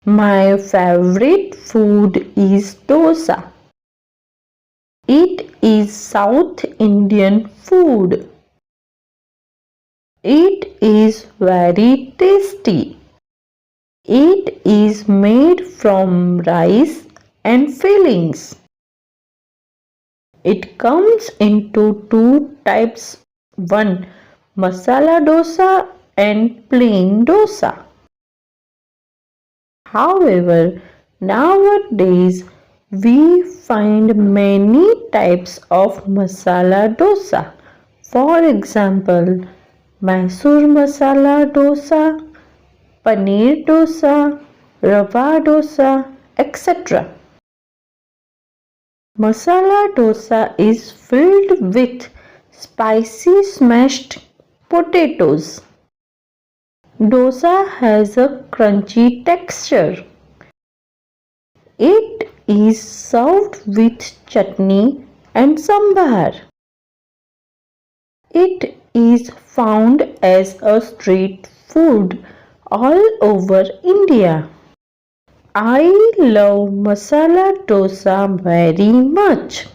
My favorite food is dosa. It is South Indian food. It is very tasty. It is made from rice and fillings. It comes into two types, one masala dosa and plain dosa. However, nowadays we find many types of masala dosa. For example, Mysore masala dosa, paneer dosa, rava dosa, etc. Masala dosa is filled with spicy smashed potatoes. Dosa has a crunchy texture. It is served with chutney and sambar. It is found as a street food all over India. I love masala dosa very much.